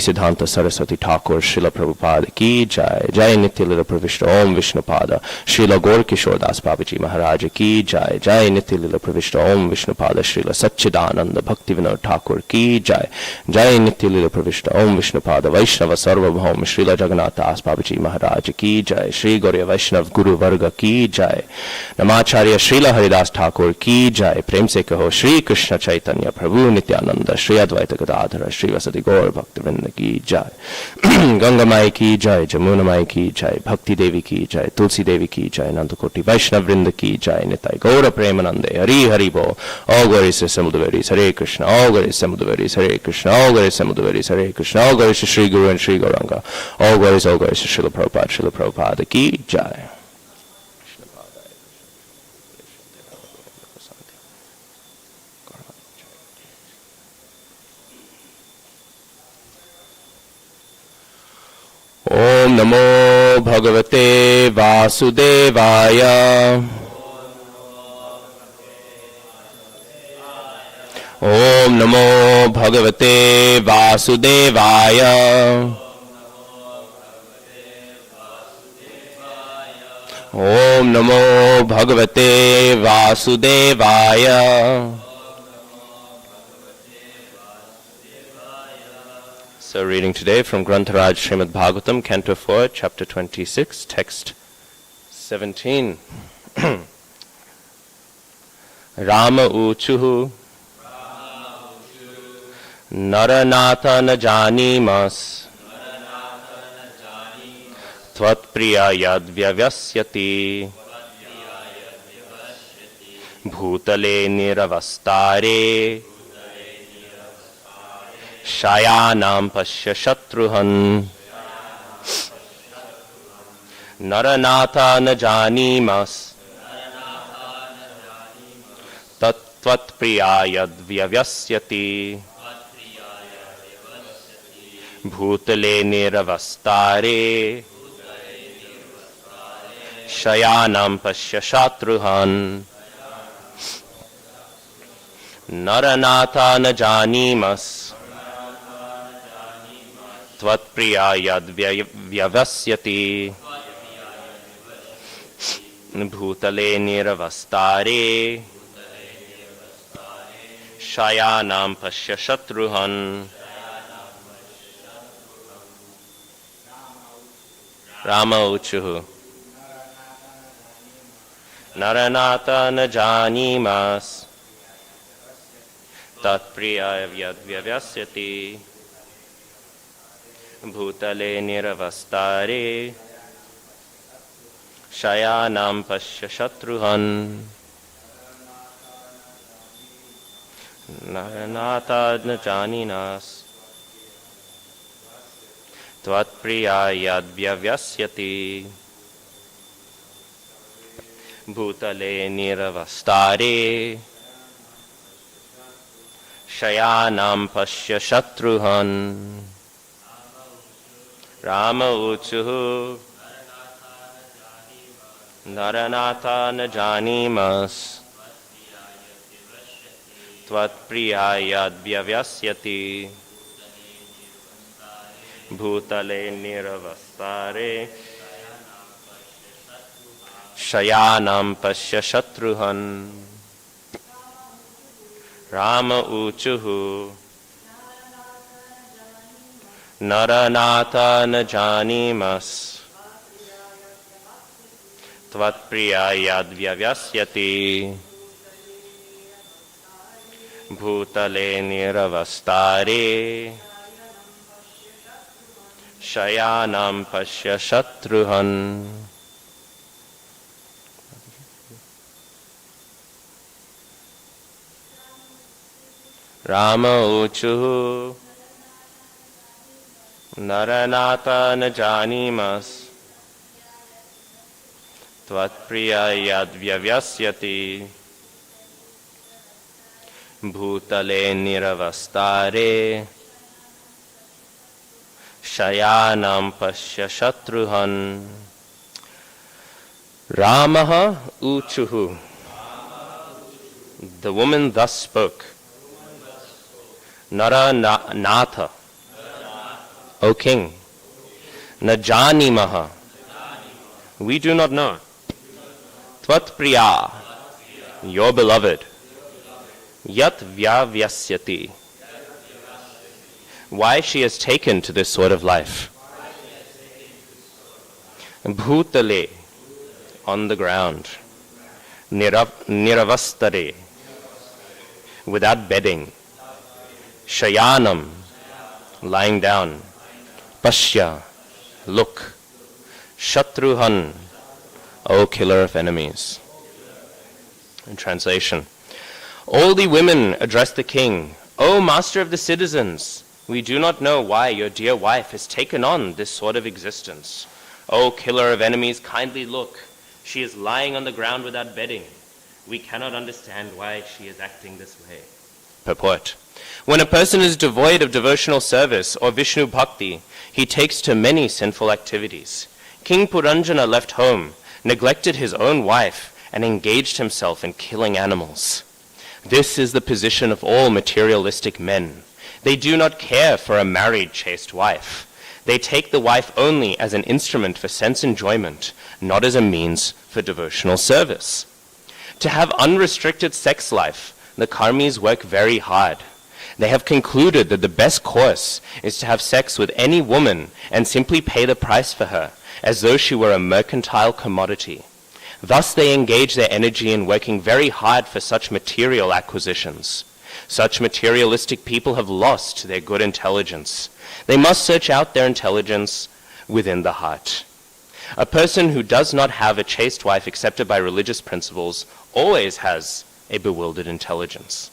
सिद्धांत सरस्वती ठाकुर श्रील प्रभुपाद की जय। जय नित्य लीला प्रविष्ट ओम विष्णुपाद श्रील गौर किशोरदास बाबा जी महाराज की जय। जय नित्य लीला प्रविष्ट ओम विष्णुपाद श्रील सच्चिदानंद भक्ति विनोद ठाकुर की जय। जय नित्य लीला प्रविष्ट ओम विष्णुपाद वैष्णव सर्वभौम श्रील जगन्नाथ दास बाबा जी महाराज की जय। श्री गौरी वैष्णव गुरु वर्ग की जय। नमाचार्य श्रील हरिदास ठाकुर की जय। प्रेम से कहो श्री कृष्ण चैतन्य प्रभु नित्यानंद श्री अद्वैत गदाधर श्री वसति गौर भक्तवृंद की जय। गंगा माई की जय। जमुना माई की जय। भक्ति देवी की जय। तुलसी देवी की जय। नंदकोटि वैष्णव वृंद की जय। निताय गौर प्रेमानंदे हरि हरि बो। ओ गौरी से समुद्री हरे कृष्ण। ओ गौरी से समुद्री हरे कृष्ण। ओ गौरी से समुद्री हरे कृष्ण। ओ गौरी से श्री गुरु एंड श्री गौरंग। ओ गौरी से श्रील प्रभुपाद की जय। ओम नमो भगवते वासुदेवाय। ओम नमो भगवते वासुदेवाय। ओम नमो भगवते वासुदेवाय। So reading today from Grantharaj Srimad Bhagavatam, Canto 4, Chapter 26, Text 17. Rama uchuhu Naranatha na janimas Tvat priya yad vyavasyati Bhutale niravastare Shayanam pasya shatruhan Naranatha na janimas Tattvat priyayad vyavasyati Bhutale niravastare Shayanam pasya shatruhan Naranatha na janimas Tvat priyayad vyavasyati Bhutale niravastare Shayanam pasya shatruhan Rama uchuhu Naranatha na janimas Tat priyayad vyavasyati Bhutale niravastare Shayanam pasya shatruhan Naranatha na janinas Tvat priyayad vyavasyati Bhutale niravastare Shayanam pasya shatruhan Rama uchuhu Naranatha na janimas Tvat priyayad vyavasyati Bhutale niravastare Shayanam pasya shatruhan Rama uchuhu Naranatha na janimas Tvat priyayad vyavasyati Bhutale niravastare Shayanam pasya shatruhan Rama uchuhu Naranatha na janimas Tvat priyayad vyavasyati Bhutale niravastare Shayanam pasya shatruhan Ramaha uchuhu. The woman thus spoke. Naranatha O king. Na janimaha. We do not know. Tvat priya. Your beloved. Yat vyavyasyati. Why she has taken to this sort of life. Bhutale. On the ground. Niravastare. Without bedding. Shayanam. Lying down. Pashya. Look. Shatruhan. O killer of enemies. In translation. All the women address the king. O master of the citizens, we do not know why your dear wife has taken on this sort of existence. O killer of enemies, kindly look. She is lying on the ground without bedding. We cannot understand why she is acting this way. Purport. When a person is devoid of devotional service or Vishnu bhakti, he takes to many sinful activities. King Puranjana left home, neglected his own wife, and engaged himself in killing animals. This is the position of all materialistic men. They do not care for a married, chaste wife. They take the wife only as an instrument for sense enjoyment, not as a means for devotional service. To have unrestricted sex life, the karmis work very hard. They have concluded that the best course is to have sex with any woman and simply pay the price for her, as though she were a mercantile commodity. Thus they engage their energy in working very hard for such material acquisitions. Such materialistic people have lost their good intelligence. They must search out their intelligence within the heart. A person who does not have a chaste wife accepted by religious principles always has a bewildered intelligence.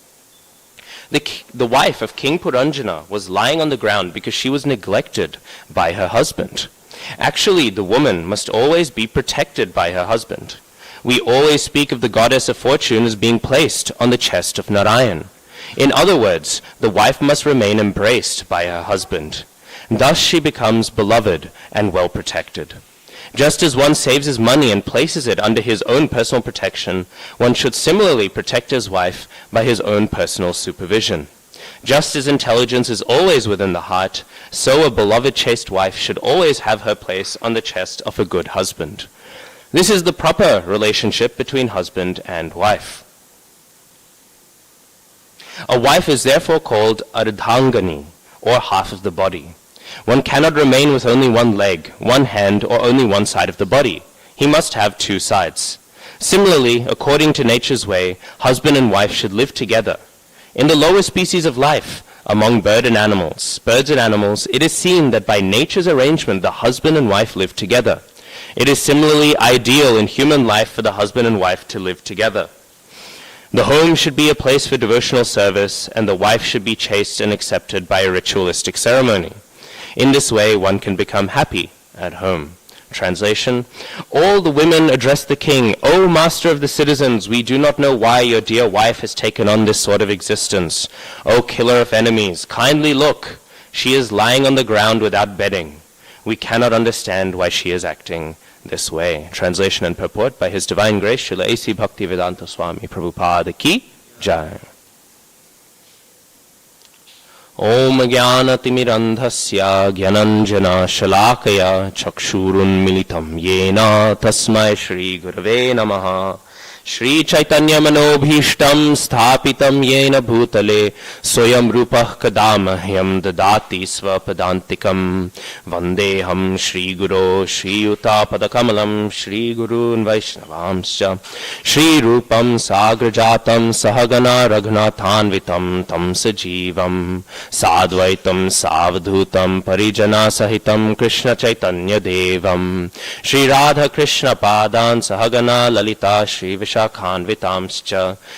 The wife of King Puranjana was lying on the ground because she was neglected by her husband. Actually, the woman must always be protected by her husband. We always speak of the goddess of fortune as being placed on the chest of Narayan. In other words, the wife must remain embraced by her husband. Thus she becomes beloved and well protected. Just as one saves his money and places it under his own personal protection, one should similarly protect his wife by his own personal supervision. Just as intelligence is always within the heart, so a beloved chaste wife should always have her place on the chest of a good husband. This is the proper relationship between husband and wife. A wife is therefore called ardhangani, or half of the body. One cannot remain with only one leg, one hand, or only one side of the body. He must have two sides. Similarly, according to nature's way, husband and wife should live together. In the lower species of life, among birds and animals, it is seen that by nature's arrangement the husband and wife live together. It is similarly ideal in human life for the husband and wife to live together. The home should be a place for devotional service, and the wife should be chaste and accepted by a ritualistic ceremony. In this way, one can become happy at home. Translation. All the women address the king, O master of the citizens, we do not know why your dear wife has taken on this sort of existence. O killer of enemies, kindly look. She is lying on the ground without bedding. We cannot understand why she is acting this way. Translation and purport by His Divine Grace, Srila A.C. Bhaktivedanta Swami Prabhupada Ki Jai. Om Jnanatimirandhasya Jnananjana Shalakaya Chakshurunmilitam Yena Tasmai Shri Gurave Namaha. Shri Chaitanya Manobhishtam Sthapitam Yena Bhutale Soyam Rupah Kadamahyam Dadati Svapadantikam Vandeham Shri Guru Shri Yuta Padakamalam Shri Gurun Vaishnavamscha Shri Rupam Sagrajatam Sahagana Raghunathanvitam Tam Sajivam Sadvaitam Savadhutam Parijana Sahitam Krishna Chaitanya Devam Shri Radha Krishna Padan Sahagana Lalita Shri Vishakhanvitamscha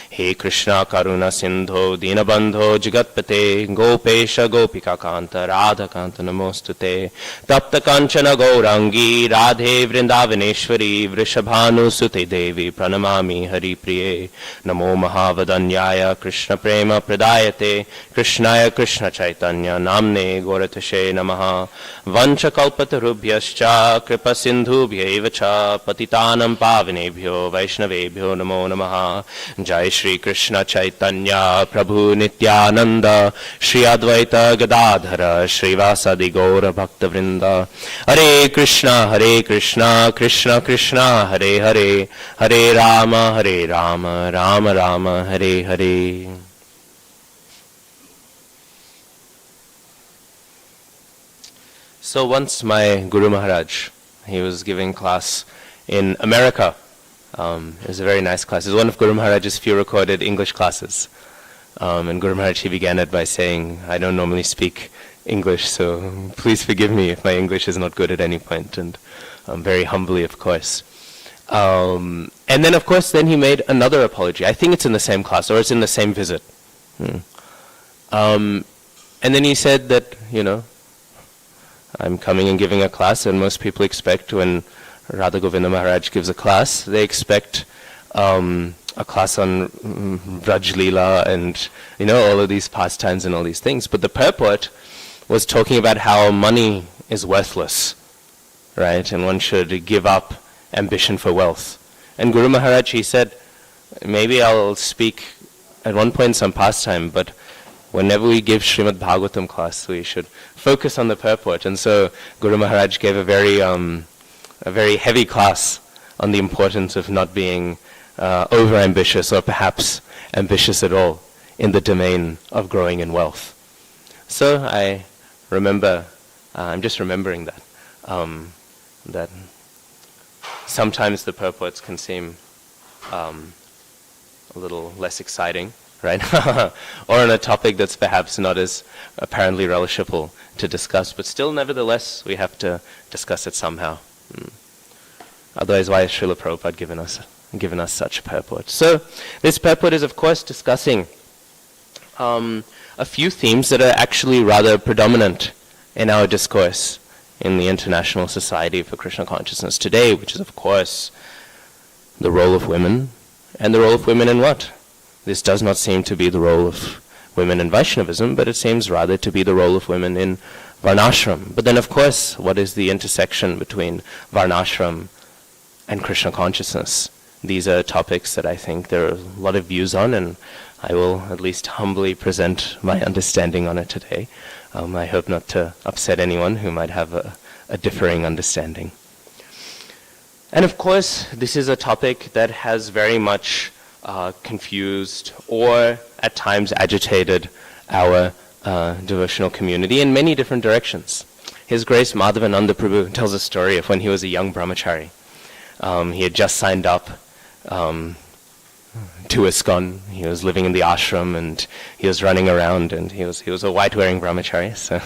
He Krishna Karuna Sindho Dinabandho Jagatpate Gopesha Gopika Kanta Radha Kanta Namostute Tapta Kanchana Gaurangi Radhe Vrindavaneshwari Vrishabhanu Sute Devi Pranamami Hari Priye Namo Mahavadanyaya Krishna Prema Pradayate Krishnaya Krishna Chaitanya Namne Goratashe Namaha Vancha Kalpatarubhyascha Kripa Sindhubhyevacha Patitanam Pavanebhyo Vaishnavebhyo Guru Namo Namaha. Jai Shri Krishna Chaitanya Prabhu Nityananda Shri Advaita Gadadhara Srivasadi Gaura Bhakta Vrinda. Hare Krishna Krishna Krishna Hare Hare Hare Rama Rama Rama Hare Hare. So once my Guru Maharaj, he was giving class in America. It was a very nice class. It was one of Guru Maharaj's few recorded English classes. And Guru Maharaj, he began it by saying, I don't normally speak English, so please forgive me if my English is not good at any point, and very humbly, of course. And then, of course, then he made another apology. I think it's in the same class, or it's in the same visit. And then he said that, I'm coming and giving a class, and most people expect when Radha Govinda Maharaj gives a class, they expect a class on Braj Leela and, all of these pastimes and all these things. But the purport was talking about how money is worthless, right? And one should give up ambition for wealth. And Guru Maharaj, he said, maybe I'll speak at one point some pastime, but whenever we give Srimad Bhagavatam class, we should focus on the purport. And so Guru Maharaj gave a very heavy class on the importance of not being over-ambitious, or perhaps ambitious at all, in the domain of growing in wealth. So I remember, I'm just remembering that, that sometimes the purports can seem a little less exciting, right? Or on a topic that's perhaps not as apparently relishable to discuss, but still, nevertheless, we have to discuss it somehow. Otherwise, why has Srila Prabhupada given us such a purport? So, this purport is, of course, discussing a few themes that are actually rather predominant in our discourse in the International Society for Krishna Consciousness today, which is, of course, the role of women, and the role of women in what? This does not seem to be the role of women in Vaishnavism, but it seems rather to be the role of women in Varnasrama. But then, of course, what is the intersection between Varnasrama and Krishna consciousness? These are topics that I think there are a lot of views on, and I will at least humbly present my understanding on it today. I hope not to upset anyone who might have a differing understanding. And of course, this is a topic that has very much confused or at times agitated our devotional community in many different directions. His Grace Madhavananda Prabhu tells a story of when he was a young brahmachari. He had just signed up to ISKCON. He was living in the ashram and he was running around, and he was a white-wearing brahmachari. So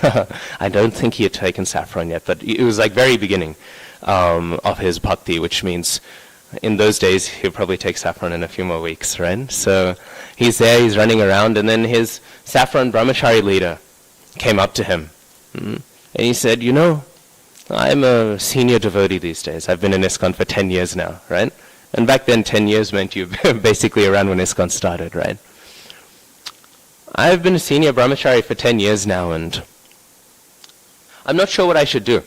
I don't think he had taken saffron yet, but it was like very beginning of his bhakti, which means in those days he'll probably take saffron in a few more weeks, right? So he's there, he's running around, and then his saffron brahmachari leader came up to him. And he said, I'm a senior devotee these days. I've been in ISKCON for 10 years now, right? And back then 10 years meant you basically around when ISKCON started, right? I've been a senior brahmachari for 10 years now, and I'm not sure what I should do.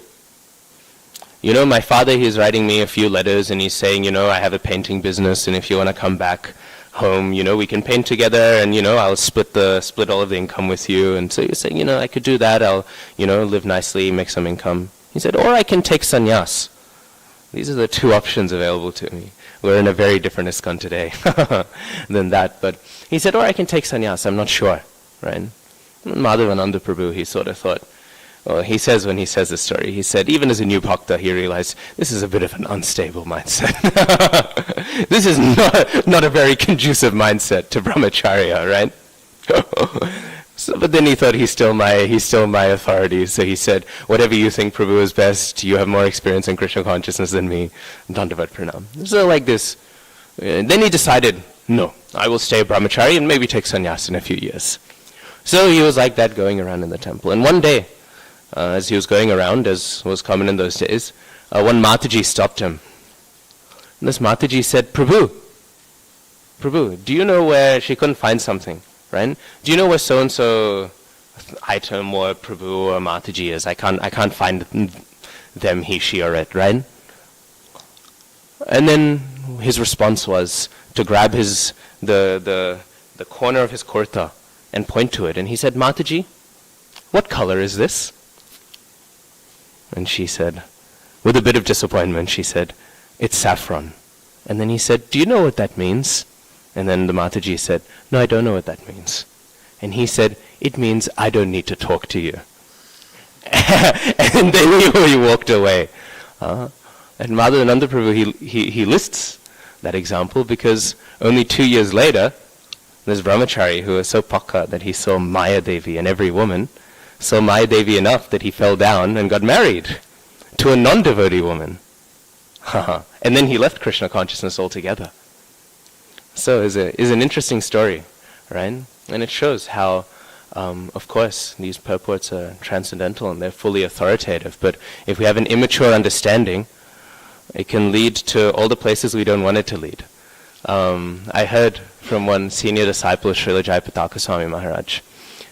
My father, he's writing me a few letters, and he's saying, I have a painting business, and if you want to come back home, we can paint together, and, I'll split all of the income with you. And so you're saying, I could do that. I'll, live nicely, make some income. He said, or I can take sannyas. These are the two options available to me. We're in a very different ISKCON today than that. But he said, or I can take sannyas. I'm not sure, right? Madhavananda Prabhu, he sort of thought, well, he says when he says this story, he said, even as a new bhakta, he realized this is a bit of an unstable mindset. This is not a very conducive mindset to brahmacharya, right? But then he thought he's still my authority. So he said, whatever you think, Prabhu, is best. You have more experience in Krishna consciousness than me. Dandavat pranam. So like this. Then he decided, no, I will stay brahmachari and maybe take sannyas in a few years. So he was like that, going around in the temple. And one day, as he was going around, as was common in those days, one Mataji stopped him. And this Mataji said, Prabhu, do you know where, she couldn't find something, right? Do you know where so-and-so item or Prabhu or Mataji is? I can't find them, he, she, or it, right? And then his response was to grab the corner of his kurta and point to it. And he said, Mataji, what color is this? And she said, with a bit of disappointment, she said, it's saffron. And then he said, do you know what that means? And then the Mataji said, no, I don't know what that means. And he said, it means I don't need to talk to you. And then he walked away. And Madhavananda Prabhu, he lists that example because only 2 years later, this brahmachari who was so pakka that he saw Maya Devi in every woman, saw Maya Devi enough that he fell down and got married to a non-devotee woman. And then he left Krishna consciousness altogether. So is an interesting story, right? And it shows how, of course, these purports are transcendental and they're fully authoritative. But if we have an immature understanding, it can lead to all the places we don't want it to lead. I heard from one senior disciple of Srila Jayapataka Swami Maharaj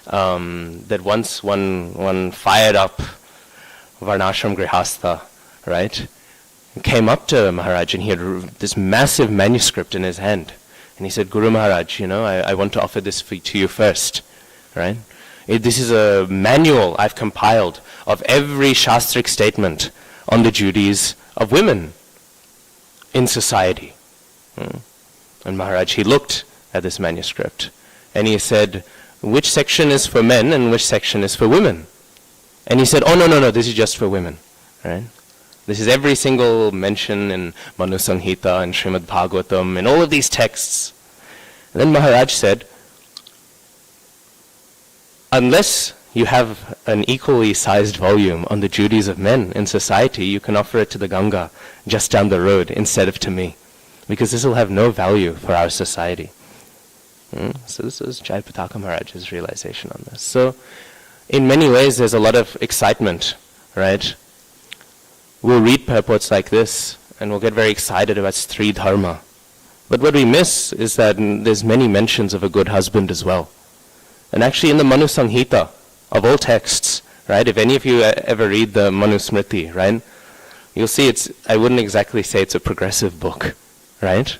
that once one fired up Varnasrama Grihastha, right, came up to Maharaj and he had this massive manuscript in his hand. And he said, Guru Maharaj, I want to offer this to you first, right? This is a manual I've compiled of every shastric statement on the duties of women in society. And Maharaj, he looked at this manuscript and he said, which section is for men and which section is for women? And he said, oh, no, this is just for women, right? This is every single mention in Manu Sanghita and Srimad Bhagavatam and all of these texts. And then Maharaj said, unless you have an equally sized volume on the duties of men in society, you can offer it to the Ganga just down the road instead of to me, because this will have no value for our society. So this was Jayapataka Maharaj's realization on this. So in many ways there's a lot of excitement, right? We'll read purports like this and we'll get very excited about Stri Dharma. But what we miss is that there's many mentions of a good husband as well. And actually in the Manu Sanghita, of all texts, right, if any of you ever read the Manu Smriti, right, you'll see I wouldn't exactly say it's a progressive book, right?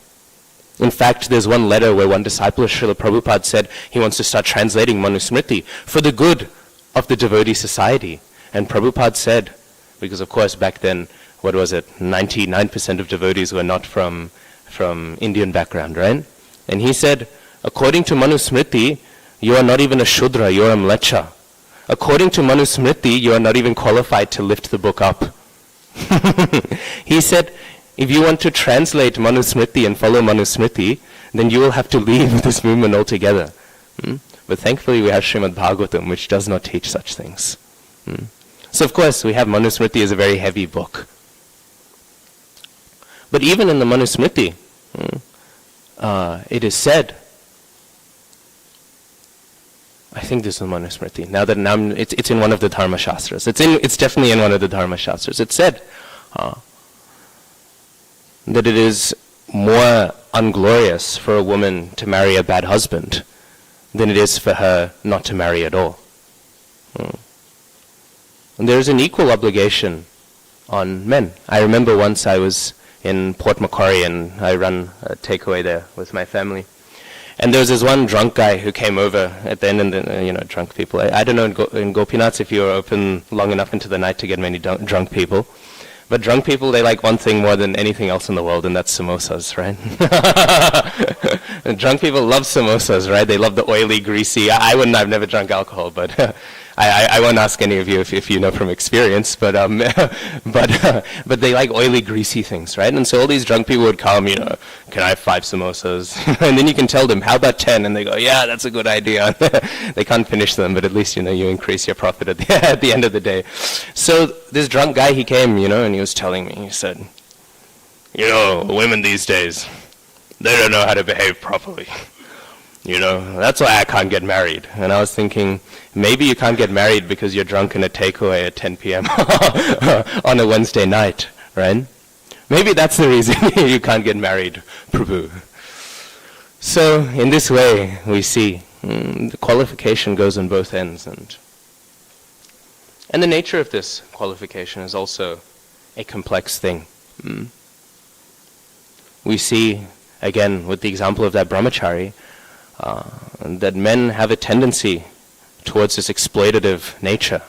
In fact, there's one letter where one disciple of Srila Prabhupada said he wants to start translating Manu Smriti for the good of the devotee society. And Prabhupada said, because of course back then, 99% of devotees were not from Indian background, right? And he said, according to Manu Smriti, you are not even a Shudra, you are a Mlecha. According to Manu Smriti, you are not even qualified to lift the book up. He said, if you want to translate Manu Smriti and follow Manu Smriti, then you will have to leave this movement altogether. But thankfully we have Srimad Bhagavatam, which does not teach such things. So of course we have Manu Smriti as a very heavy book. But even in the Manu Smriti, it is said, I think this is the Manu Smriti. It's in one of the Dharma Shastras. It's definitely in one of the Dharma Shastras. It said that it is more unglorious for a woman to marry a bad husband than it is for her not to marry at all. And there is an equal obligation on men. I remember once I was in Port Macquarie and I run a takeaway there with my family. And there was this one drunk guy who came over at the end, and drunk people. I don't know in Gopinath if you are open long enough into the night to get many drunk people. But drunk people, they like one thing more than anything else in the world, and that's samosas, right? And drunk people love samosas, right? They love the oily, greasy. I've never drunk alcohol, but I won't ask any of you if you know from experience, but they like oily, greasy things, right? And so all these drunk people would come, can I have 5 samosas? And then you can tell them, how about 10? And they go, yeah, that's a good idea. They can't finish them, but at least, you increase your profit at the end of the day. So this drunk guy, he came, and he was telling me, he said, women these days, they don't know how to behave properly. That's why I can't get married. And I was thinking, maybe you can't get married because you're drunk in a takeaway at 10 p.m. on a Wednesday night, right? Maybe that's the reason you can't get married, Prabhu. So in this way, we see the qualification goes on both ends. And the nature of this qualification is also a complex thing. We see again, with the example of that brahmachari, that men have a tendency towards this exploitative nature.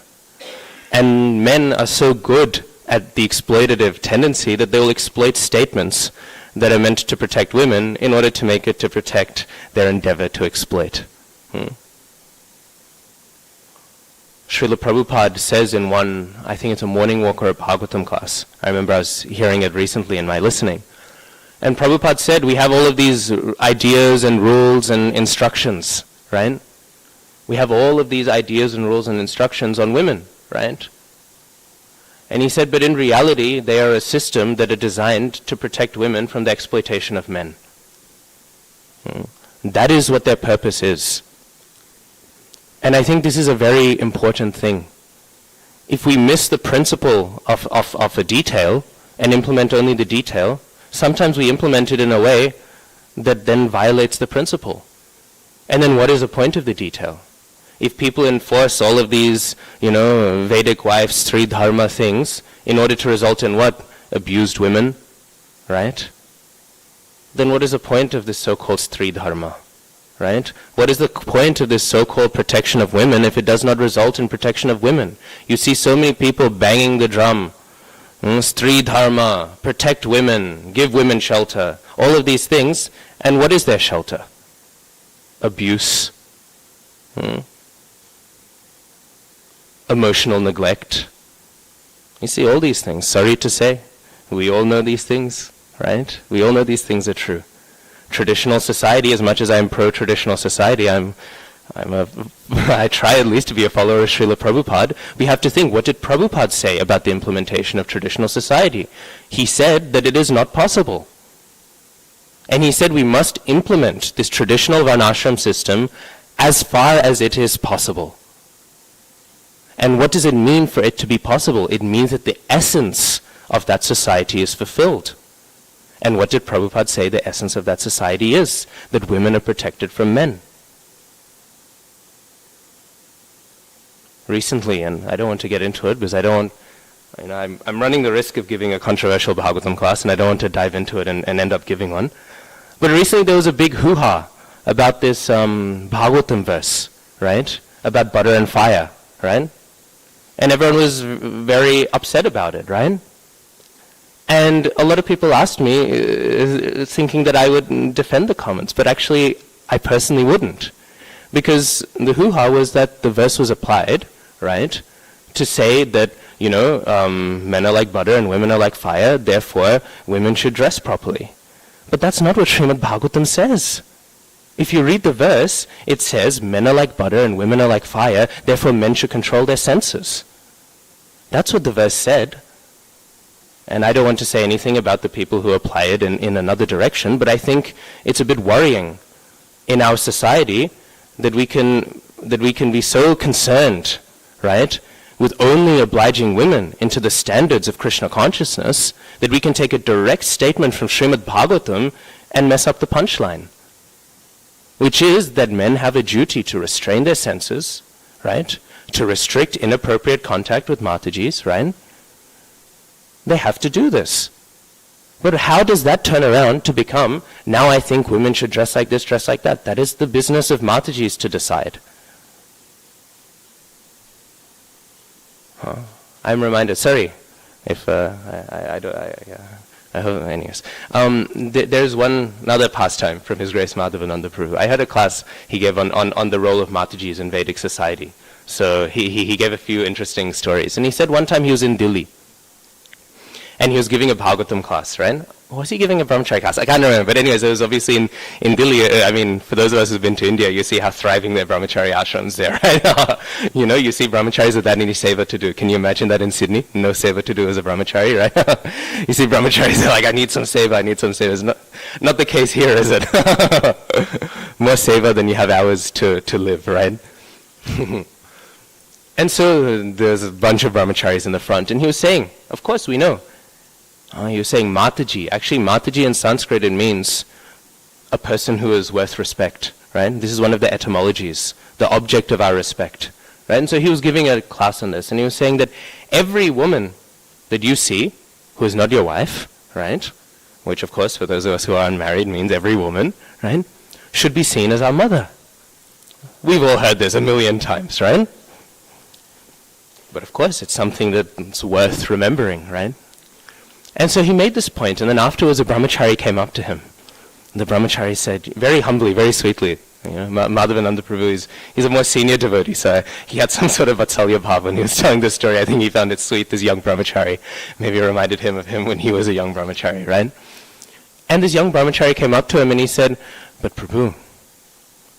And men are so good at the exploitative tendency that they will exploit statements that are meant to protect women in order to make it to protect their endeavor to exploit. Srila Prabhupada says in one, I think it's a morning walk or a Bhagavatam class. I remember I was hearing it recently in my listening. And Prabhupada said, we have all of these ideas and rules and instructions, right? We have all of these ideas and rules and instructions on women, right? And he said, but in reality, they are a system that are designed to protect women from the exploitation of men. That is what their purpose is. And I think this is a very important thing. If we miss the principle of a detail and implement only the detail, sometimes we implement it in a way that then violates the principle. And then what is the point of the detail? If people enforce all of these, Vedic wives, three dharma things, in order to result in what? Abused women, right? Then what is the point of this so-called three dharma, right? What is the point of this so-called protection of women if it does not result in protection of women? You see so many people banging the drum. Stri dharma, protect women, give women shelter, all of these things. And what is their shelter? Abuse. Emotional neglect. You see all these things. Sorry to say, we all know these things, right? We all know these things are true. Traditional society, as much as I'm pro-traditional society, I try at least to be a follower of Srila Prabhupada. We have to think, what did Prabhupada say about the implementation of traditional society? He said that it is not possible. And he said we must implement this traditional Varnashram system as far as it is possible. And what does it mean for it to be possible? It means that the essence of that society is fulfilled. And what did Prabhupada say the essence of that society is? That women are protected from men. Recently, and I don't want to get into it because I'm running the risk of giving a controversial Bhagavatam class, and I don't want to dive into it and end up giving one. But recently there was a big hoo-ha about this Bhagavatam verse, right? About butter and fire, right? And everyone was very upset about it, right? And a lot of people asked me, thinking that I would defend the comments, but actually I personally wouldn't. Because the hoo-ha was that the verse was applied, right, to say that, men are like butter and women are like fire, therefore women should dress properly. But that's not what Srimad Bhagavatam says. If you read the verse, it says men are like butter and women are like fire, therefore men should control their senses. That's what the verse said. And I don't want to say anything about the people who apply it in another direction, but I think it's a bit worrying in our society that we can be so concerned, right, with only obliging women into the standards of Krishna consciousness that we can take a direct statement from Srimad Bhagavatam and mess up the punchline, which is that men have a duty to restrain their senses, right, to restrict inappropriate contact with Matajis, right? They have to do this. But how does that turn around to become, now I think women should dress like this, dress like that? That is the business of Matajis to decide. I'm reminded, sorry, if I hope, anyways. There's another pastime from His Grace Madhavananda Prabhu. I had a class he gave on the role of Matajis in Vedic society. So he gave a few interesting stories. And he said one time he was in Delhi. And he was giving a Bhagavatam class, right? Or was he giving a brahmachari class? I can't remember. But anyways, it was obviously in Delhi. For those of us who've been to India, you see how thriving their brahmachari ashrams there, right? You see brahmacharis without any seva to do. Can you imagine that in Sydney? No seva to do as a brahmachari, right? You see brahmacharis, they're like, I need some seva. It's not the case here, is it? More seva than you have hours to live, right? And so there's a bunch of brahmacharis in the front. And he was saying, of course we know. He was saying Mataji. Actually, Mataji in Sanskrit, it means a person who is worth respect, right? This is one of the etymologies, the object of our respect, right? And so he was giving a class on this, and he was saying that every woman that you see, who is not your wife, right, which of course for those of us who are unmarried means every woman, right, should be seen as our mother. We've all heard this a million times, right? But of course it's something that's worth remembering, right? And so he made this point, and then afterwards a brahmachari came up to him. The brahmachari said, very humbly, very sweetly, Madhavananda Prabhu, he's a more senior devotee, so he had some sort of vatsalya bhav when he was telling this story. I think he found it sweet, this young brahmachari. Maybe it reminded him of him when he was a young brahmachari, right? And this young brahmachari came up to him and he said, but Prabhu,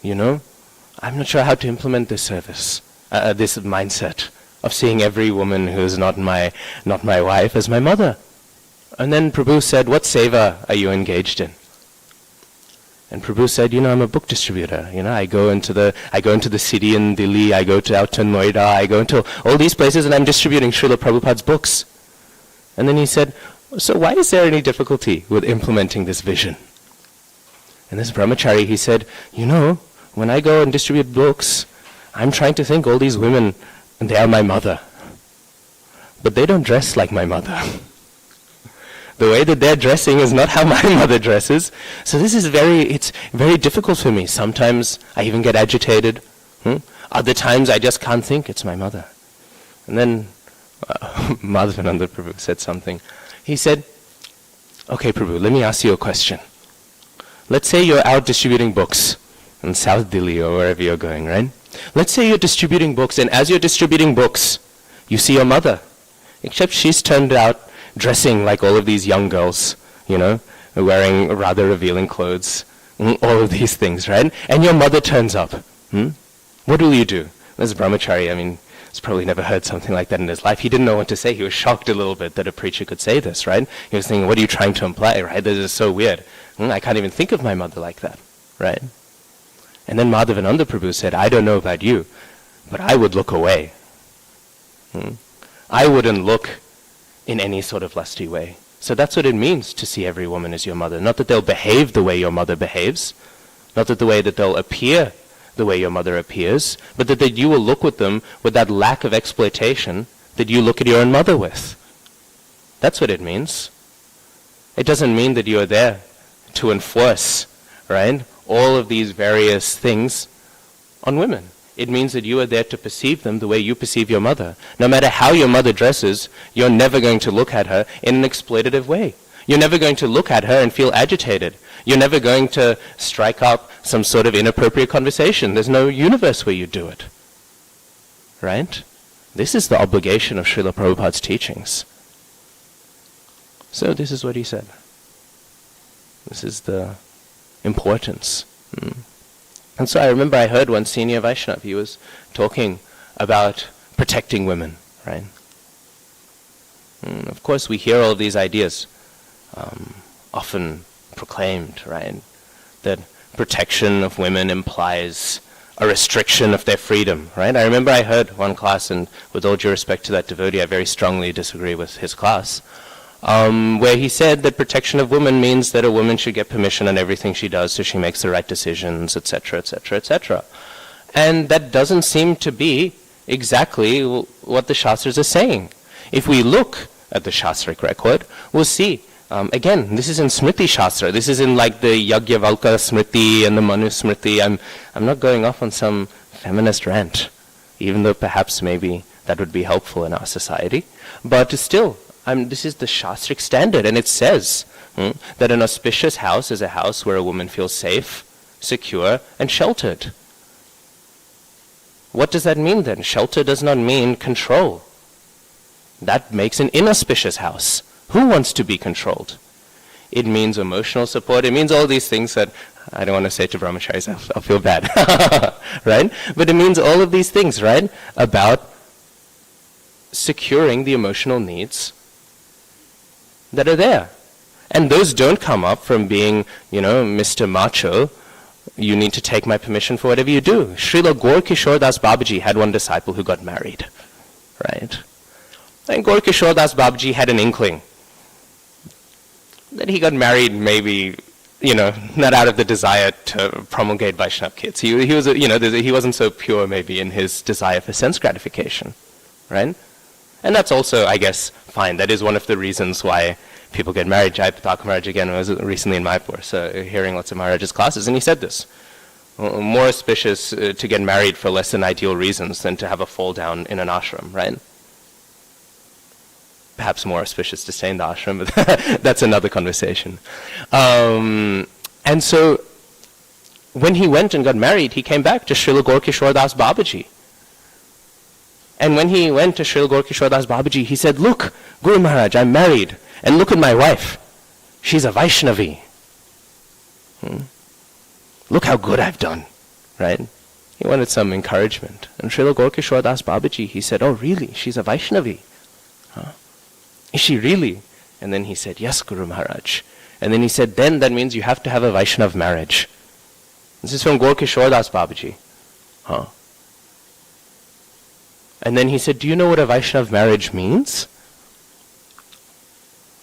I'm not sure how to implement this service, this mindset of seeing every woman who is not my wife as my mother. And then Prabhu said, what seva are you engaged in? And Prabhu said, I'm a book distributor. I go into the city in Delhi, I go out to Noida, I go into all these places and I'm distributing Srila Prabhupada's books. And then he said, so why is there any difficulty with implementing this vision? And this brahmachari, he said, when I go and distribute books, I'm trying to think all these women, and they are my mother. But they don't dress like my mother. The way that they're dressing is not how my mother dresses. So this is it's very difficult for me. Sometimes I even get agitated. Other times I just can't think it's my mother. And then Madhavananda Prabhu said something. He said, okay Prabhu, let me ask you a question. Let's say you're out distributing books in South Delhi or wherever you're going, right? Let's say you're distributing books, and as you're distributing books, you see your mother. Except she's turned out dressing like all of these young girls, wearing rather revealing clothes, all of these things, right? And your mother turns up. What will you do? This brahmachari, he's probably never heard something like that in his life. He didn't know what to say. He was shocked a little bit that a preacher could say this, right? He was thinking, what are you trying to imply, right? This is so weird. I can't even think of my mother like that, right? And then Madhavananda Prabhu said, I don't know about you, but I would look away. I wouldn't look in any sort of lusty way. So that's what it means to see every woman as your mother. Not that they'll behave the way your mother behaves, not that the way that they'll appear the way your mother appears, but that you will look with them with that lack of exploitation that you look at your own mother with. That's what it means. It doesn't mean that you are there to enforce, right, all of these various things on women. It means that you are there to perceive them the way you perceive your mother. No matter how your mother dresses, you're never going to look at her in an exploitative way. You're never going to look at her and feel agitated. You're never going to strike up some sort of inappropriate conversation. There's no universe where you do it. Right? This is the obligation of Srila Prabhupada's teachings. So this is what he said. This is the importance. And so I remember I heard one senior Vaishnava, he was talking about protecting women, right? Of course we hear all of these ideas often proclaimed, right? That protection of women implies a restriction of their freedom, right? I remember I heard one class, and with all due respect to that devotee, I very strongly disagree with his class, where he said that protection of women means that a woman should get permission on everything she does so she makes the right decisions, etc., etc., etc. And that doesn't seem to be exactly what the Shastras are saying. If we look at the Shastric record, we'll see, again, this is in Smriti Shastra, this is in like the Yagyavalka Smriti and the Manu Smriti. I'm not going off on some feminist rant, even though perhaps maybe that would be helpful in our society. But still, this is the Shastric standard, and it says that an auspicious house is a house where a woman feels safe, secure, and sheltered. What does that mean then? Shelter does not mean control. That makes an inauspicious house. Who wants to be controlled? It means emotional support. It means all these things that I don't want to say to brahmacharis, I'll feel bad, right? But it means all of these things, right? About securing the emotional needs that are there. And those don't come up from being, Mr. Macho. You need to take my permission for whatever you do. Srila Gaur Kishore Das Babaji had one disciple who got married, right? And Gaur Kishore Das Babaji had an inkling that he got married maybe, not out of the desire to promulgate Vaishnava kids. He was, he wasn't so pure maybe in his desire for sense gratification, right? And that's also, I guess, fine. That is one of the reasons why people get married. Jai Pataka Maharaj again was recently in Mayapur, so hearing lots of Maharaj's classes, and he said this: more auspicious to get married for less than ideal reasons than to have a fall down in an ashram, right? Perhaps more auspicious to stay in the ashram, but that's another conversation. And so, when he went and got married, he came back to Srila Gaur Das Babaji. And when he went to Srila Gaur Das Babaji, he said, "Look, Guru Maharaj, I'm married, and look at my wife. She's a Vaishnavi. Look how good I've done," right? He wanted some encouragement. And Srila Gaur Das Babaji, he said, "Oh, really? She's a Vaishnavi? Huh? Is she really?" And then he said, "Yes, Guru Maharaj." And then he said, "Then that means you have to have a Vaishnav marriage." This is from Gaur Das Babaji. Huh? And then he said, "Do you know what a Vaishnav marriage means?"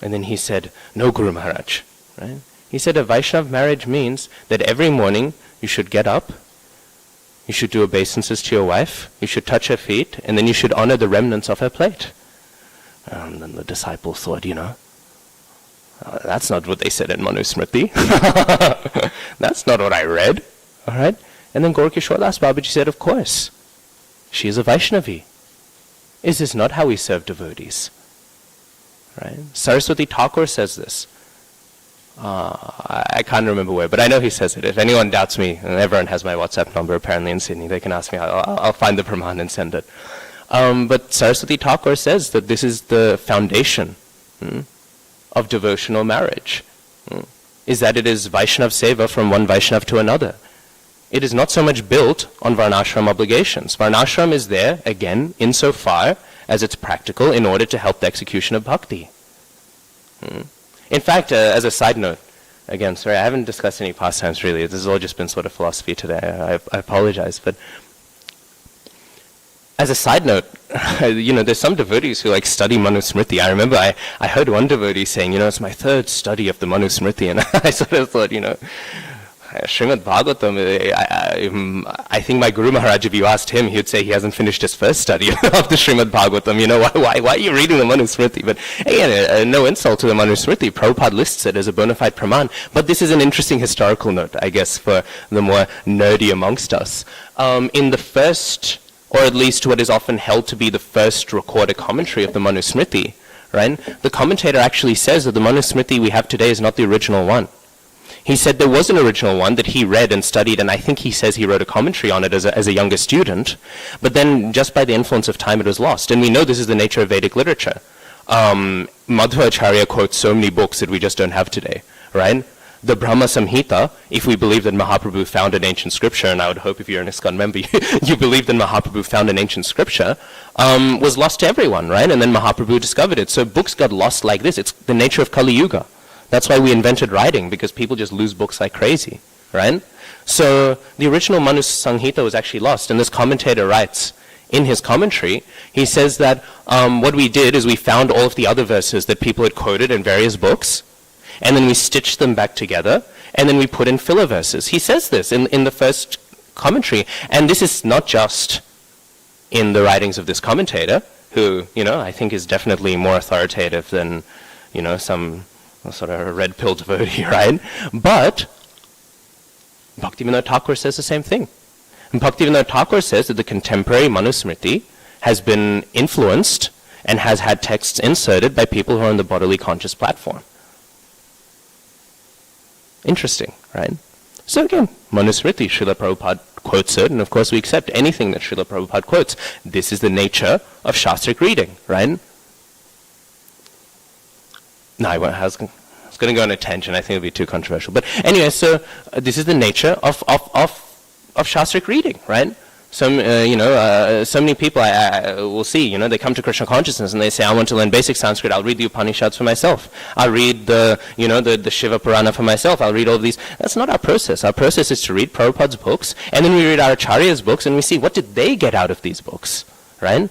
And then he said, "No, Guru Maharaj." Right? He said a Vaishnav marriage means that every morning you should get up, you should do obeisances to your wife, you should touch her feet, and then you should honor the remnants of her plate. And then the disciple thought, that's not what they said in Manusmriti. That's not what I read. All right? And then Gaur Das Babaji said, "Of course. She is a Vaishnavi. Is this not how we serve devotees?" Right? Saraswati Thakur says this. I can't remember where, but I know he says it. If anyone doubts me, and everyone has my WhatsApp number apparently in Sydney, they can ask me. I'll find the Praman and send it. But Saraswati Thakur says that this is the foundation of devotional marriage, is that it is Vaishnav Seva from one Vaishnav to another. It is not so much built on Varnashram obligations. Varnashram is there, again, insofar as it's practical in order to help the execution of bhakti. In fact, as a side note, again, sorry, I haven't discussed any pastimes really. This has all just been sort of philosophy today. I apologize. But as a side note, there's some devotees who study Manusmriti. I remember I heard one devotee saying, it's my third study of the Manusmriti, and I sort of thought, Srimad Bhagavatam, I think my Guru Maharaj, if you asked him, he would say he hasn't finished his first study of the Srimad Bhagavatam. Why are you reading the Manusmriti? But again, no insult to the Manusmriti. Prabhupada lists it as a bona fide praman. But this is an interesting historical note, I guess, for the more nerdy amongst us. In the first, or at least what is often held to be the first recorded commentary of the Manusmriti, right? The commentator actually says that the Manusmriti we have today is not the original one. He said there was an original one that he read and studied, and I think he says he wrote a commentary on it as a younger student, but then just by the influence of time it was lost. And we know this is the nature of Vedic literature. Madhvacharya quotes so many books that we just don't have today, right? The Brahma Samhita, if we believe that Mahaprabhu found an ancient scripture, and I would hope if you're an ISKCON member, you believe that Mahaprabhu found an ancient scripture, was lost to everyone, right? And then Mahaprabhu discovered it. So books got lost like this. It's the nature of Kali Yuga. That's why we invented writing, because people just lose books like crazy, right? So the original Manu Samhita was actually lost, and this commentator writes in his commentary, he says that what we did is we found all of the other verses that people had quoted in various books, and then we stitched them back together, and then we put in filler verses. He says this in the first commentary, and this is not just in the writings of this commentator, who, I think is definitely more authoritative than, some sort of red-pill devotee, right? But Bhaktivinoda Thakur says the same thing. And Bhaktivinoda Thakur says that the contemporary Manusmriti has been influenced and has had texts inserted by people who are on the bodily conscious platform. Interesting, right? So again, Manusmriti, Srila Prabhupada quotes it, and of course we accept anything that Srila Prabhupada quotes. This is the nature of Shastric reading, right? No, I was going to go on a tangent. I think it would be too controversial. But anyway, so this is the nature of Shastric reading, right? So many people I will see, they come to Krishna consciousness and they say, I want to learn basic Sanskrit. I'll read the Upanishads for myself. I'll read the Shiva Purana for myself. I'll read all of these. That's not our process. Our process is to read Prabhupada's books, and then we read our Acharya's books, and we see what did they get out of these books, right?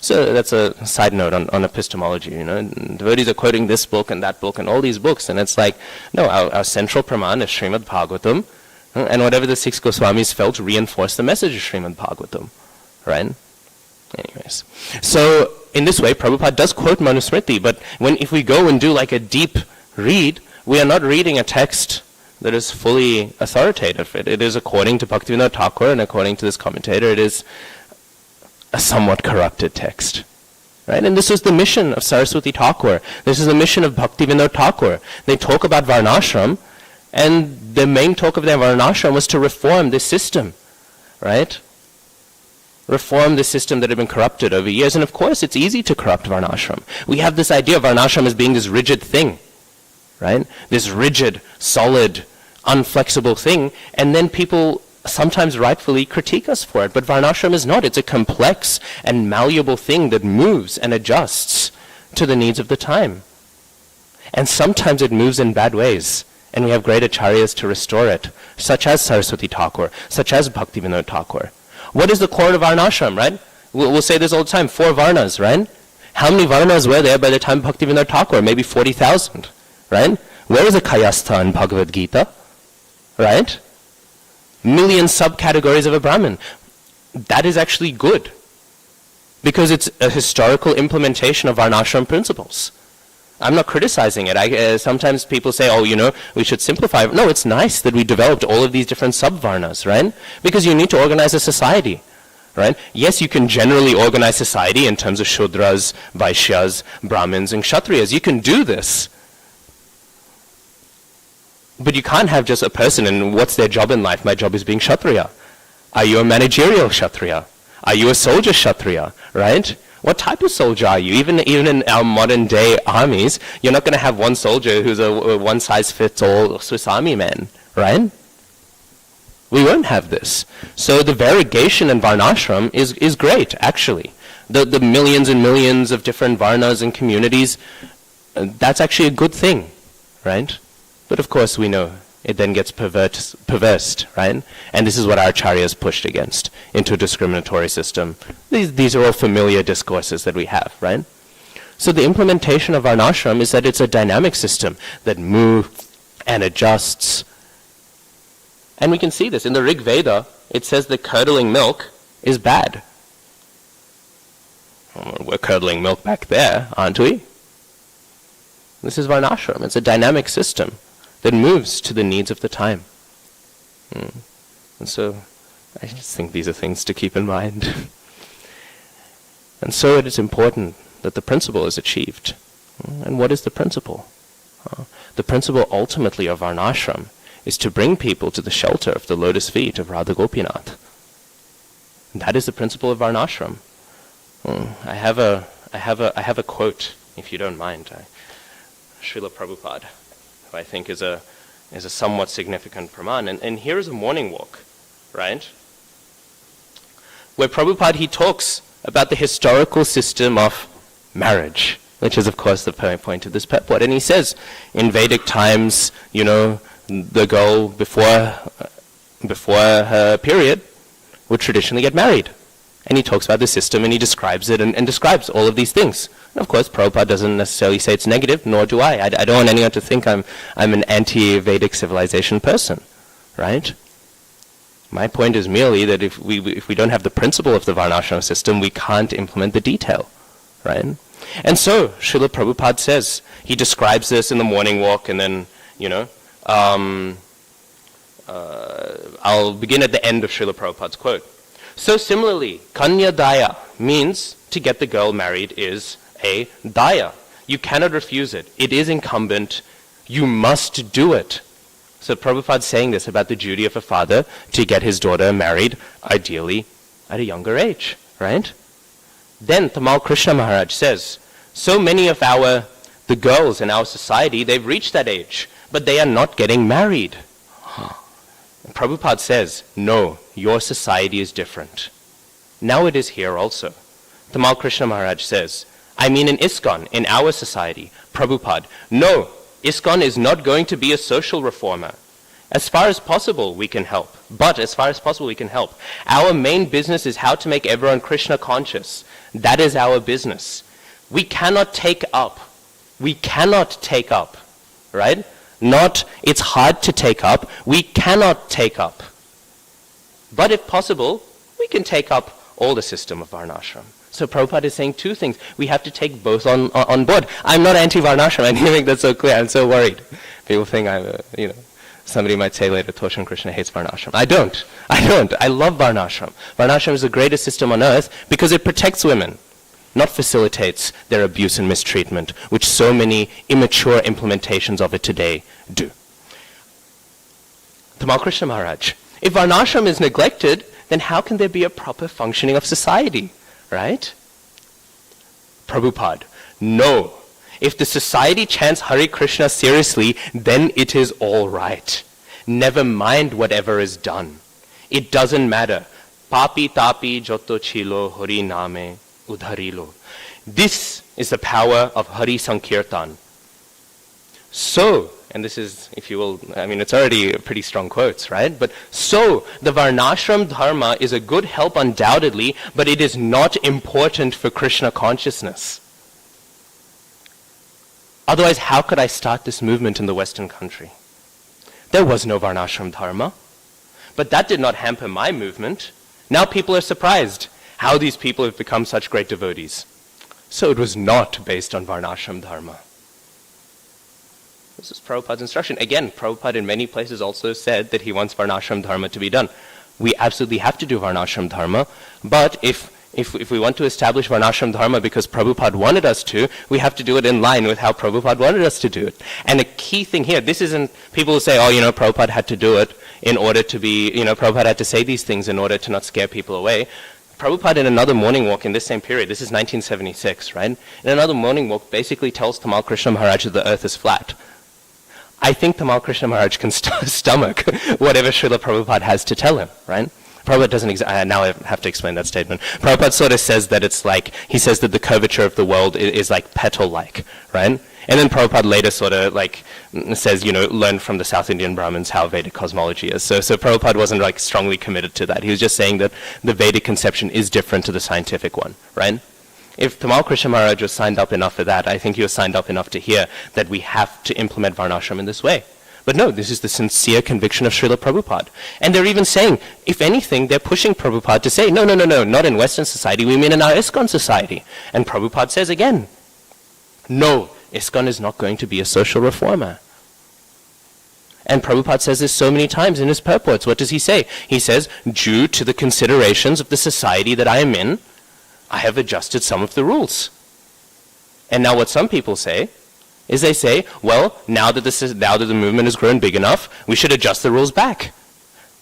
So that's a side note on epistemology, Devotees are quoting this book and that book and all these books, and it's like, no, our central praman is Srimad Bhagavatam, and whatever the six Goswamis felt reinforced the message of Srimad Bhagavatam, right? Anyways, so in this way, Prabhupada does quote Manusmriti, but if we go and do like a deep read, we are not reading a text that is fully authoritative. It is according to Bhaktivinoda Thakur, and according to this commentator, it is a somewhat corrupted text. Right? And this was the mission of Saraswati Thakur. This is the mission of Bhaktivinoda Thakur. They talk about Varnashram, and the main talk of their Varnashram was to reform this system. Right? Reform the system that had been corrupted over years. And of course, it's easy to corrupt Varnashram. We have this idea of Varnashram as being this rigid thing, right? This rigid, solid, unflexible thing. And then people sometimes rightfully critique us for it. But Varnashram is not. It's a complex and malleable thing that moves and adjusts to the needs of the time. And sometimes it moves in bad ways. And we have great acharyas to restore it, such as Saraswati Thakur, such as Bhaktivinoda Thakur. What is the core of Varnashram, right? We'll say this all the time, 4 Varnas, right? How many Varnas were there by the time Bhaktivinoda Thakur? Maybe 40,000, right? Where is a Kayastha in Bhagavad Gita, right? Million subcategories of a Brahmin. That is actually good, because it's a historical implementation of Varnashram principles. I'm not criticizing it. Sometimes people say, oh, we should simplify. No, it's nice that we developed all of these different sub-varnas, right? Because you need to organize a society, right? Yes, you can generally organize society in terms of Shudras, Vaishyas, Brahmins, and Kshatriyas. You can do this. But you can't have just a person and what's their job in life? My job is being Kshatriya. Are you a managerial Kshatriya? Are you a soldier Kshatriya, right? What type of soldier are you? Even in our modern day armies, you're not going to have one soldier who's a one-size-fits-all Swiss Army man, right? We won't have this. So the variegation in Varnashram is great, actually. The millions and millions of different Varnas and communities, that's actually a good thing, right? But of course we know it then gets perversed, right? And this is what our acharyas pushed against, into a discriminatory system. These are all familiar discourses that we have, right? So the implementation of Varnashram is that it's a dynamic system that moves and adjusts. And we can see this. In the Rig Veda, it says that curdling milk is bad. Well, we're curdling milk back there, aren't we? This is Varnashram. It's a dynamic system that moves to the needs of the time. And so I just think these are things to keep in mind. And so it is important that the principle is achieved. And what is the principle? The principle ultimately of Varnashram is to bring people to the shelter of the lotus feet of Radha Gopinath. And that is the principle of Varnashram. I have a quote, if you don't mind. Srila Prabhupada, who I think is a somewhat significant praman. And here is a morning walk, right? Where Prabhupada, he talks about the historical system of marriage, which is of course the point of this purport. And he says, in Vedic times, the girl before her period would traditionally get married. And he talks about the system and he describes it and describes all of these things. And of course, Prabhupada doesn't necessarily say it's negative, nor do I. I don't want anyone to think I'm an anti-Vedic civilization person, right? My point is merely that if we don't have the principle of the Varnashram system, we can't implement the detail, right? And so, Srila Prabhupada says, he describes this in the morning walk, and then, I'll begin at the end of Srila Prabhupada's quote. So similarly, Kanya Daya means to get the girl married is a daya. You cannot refuse it. It is incumbent. You must do it. So Prabhupada's saying this about the duty of a father to get his daughter married, ideally at a younger age, right? Then Tamal Krishna Maharaj says, so many of the girls in our society, they've reached that age, but they are not getting married. And Prabhupada says, no, your society is different. Now it is here also. Tamal Krishna Maharaj says, I mean in ISKCON, in our society, Prabhupada, no, ISKCON is not going to be a social reformer. As far as possible, we can help. But as far as possible, we can help. Our main business is how to make everyone Krishna conscious. That is our business. We cannot take up. We cannot take up, right? Not, it's hard to take up. We cannot take up. But if possible, we can take up all the system of Varnashram. So Prabhupada is saying two things. We have to take both on board. I'm not anti-Varnashram. I didn't make that so clear. I'm so worried. People think somebody might say later, Toshan Krishna hates Varnashram. I don't. I love Varnashram. Varnashram is the greatest system on earth because it protects women, not facilitates their abuse and mistreatment, which so many immature implementations of it today do. Tamal Krishna Maharaj, if Varnashram is neglected, then how can there be a proper functioning of society, right? Prabhupada, no. If the society chants Hare Krishna seriously, then it is all right. Never mind whatever is done. It doesn't matter. Papi tapi joto chilo Hari name udharilo. This is the power of Hari Sankirtan. So, and this is, if you will, it's already pretty strong quotes, right? But so, the Varnashram dharma is a good help undoubtedly, but it is not important for Krishna consciousness. Otherwise, how could I start this movement in the Western country? There was no Varnashram dharma. But that did not hamper my movement. Now people are surprised how these people have become such great devotees. So it was not based on Varnashram dharma. This is Prabhupada's instruction. Again, Prabhupada in many places also said that he wants Varnashram dharma to be done. We absolutely have to do Varnashram dharma, but if we want to establish Varnashram dharma because Prabhupada wanted us to, we have to do it in line with how Prabhupada wanted us to do it. And a key thing here, this isn't, people who say, Prabhupada had to do it in order to be, Prabhupada had to say these things in order to not scare people away. Prabhupada in another morning walk in this same period, this is 1976, right? In another morning walk basically tells Tamal Krishna Maharaj that the earth is flat. I think Tamal Krishna Maharaj can stomach whatever Srila Prabhupada has to tell him, right? Prabhupada doesn't, now I have to explain that statement. Prabhupada sort of says that it's like, he says that the curvature of the world is like petal-like, right? And then Prabhupada later sort of like says, learn from the South Indian Brahmins how Vedic cosmology is. So Prabhupada wasn't like strongly committed to that. He was just saying that the Vedic conception is different to the scientific one, right? If Tamal Krishna Maharaj was signed up enough for that, I think he was signed up enough to hear that we have to implement Varnashram in this way. But no, this is the sincere conviction of Srila Prabhupada. And they're even saying, if anything, they're pushing Prabhupada to say, no, not in Western society, we mean in our ISKCON society. And Prabhupada says again, no, ISKCON is not going to be a social reformer. And Prabhupada says this so many times in his purports. What does he say? He says, due to the considerations of the society that I am in, I have adjusted some of the rules. And now what some people say is they say, well, now that the movement has grown big enough, we should adjust the rules back.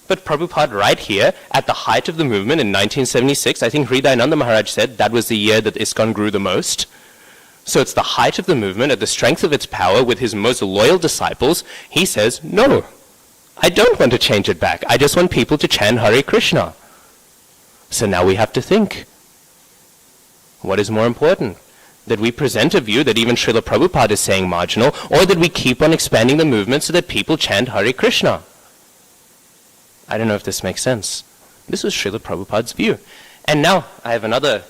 But Prabhupada right here, at the height of the movement in 1976, I think Hridayananda Maharaj said that was the year that ISKCON grew the most. So it's the height of the movement, at the strength of its power, with his most loyal disciples. He says, no, I don't want to change it back. I just want people to chant Hare Krishna. So now we have to think. What is more important? That we present a view that even Srila Prabhupada is saying marginal, or that we keep on expanding the movement so that people chant Hare Krishna? I don't know if this makes sense. This was Srila Prabhupada's view. And now I have another